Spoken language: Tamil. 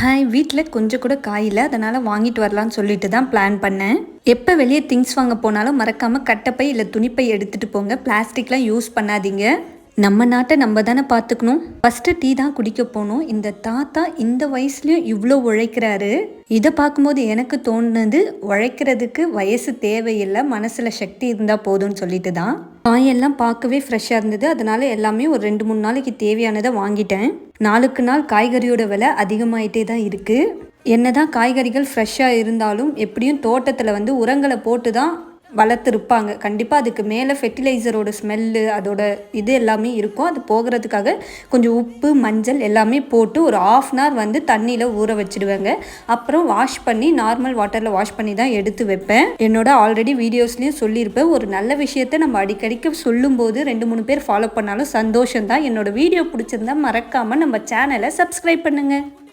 ஹாய், வீட்டில் கொஞ்சம் கூட காய் இல்லை, அதனால் வாங்கிட்டு வரலான்னு சொல்லிட்டு தான் பிளான் பண்ணேன். எப்போ வெளியே திங்ஸ் வாங்க போனாலும் மறக்காமல் கட்டைப்பை இல்லை துணிப்பை எடுத்துகிட்டு போங்க. பிளாஸ்டிக்லாம் யூஸ் பண்ணாதீங்க. நம்ம நாட்டை நம்ம தானே பார்த்துக்கணும். ஃபஸ்ட்டு டீ தான் குடிக்க போகணும். இந்த தாத்தா இந்த வயசுலேயும் இவ்வளோ உழைக்கிறாரு. இதை பார்க்கும்போது எனக்கு தோணுனது, உழைக்கிறதுக்கு வயசு தேவையில்லை, மனசில் சக்தி இருந்தால் போதும்னு சொல்லிட்டு தான். காயெல்லாம் பார்க்கவே ஃப்ரெஷ்ஷாக இருந்தது. அதனால எல்லாமே ஒரு 2-3 நாளைக்கு தேவையானதை வாங்கிட்டேன். நாளுக்கு நாள் காய்கறியோட விலை அதிகமாயிட்டே தான் இருக்குது. என்னதான் காய்கறிகள் ஃப்ரெஷ்ஷாக இருந்தாலும் எப்படியும் தோட்டத்தில் உரங்களை போட்டு தான் வளர்த்துருப்பாங்க. கண்டிப்பாக அதுக்கு மேலே ஃபெர்டிலைசரோட ஸ்மெல்லு, அதோட இது எல்லாமே இருக்கும். அது போகிறதுக்காக கொஞ்சம் உப்பு, மஞ்சள் எல்லாமே போட்டு ஒரு 1/2 hour தண்ணியில் ஊற வச்சுடுவேங்க. அப்புறம் வாஷ் பண்ணி நார்மல் வாட்டரில் வாஷ் பண்ணி தான் எடுத்து வைப்பேன். என்னோட ஆல்ரெடி வீடியோஸ்லேயும் சொல்லியிருப்பேன், ஒரு நல்ல விஷயத்த நம்ம அடிக்கடிக்கு சொல்லும்போது 2-3 பேர் ஃபாலோ பண்ணாலும் சந்தோஷம்தான். என்னோட வீடியோ பிடிச்சிருந்தா மறக்காமல் நம்ம சேனலை சப்ஸ்கிரைப் பண்ணுங்கள்.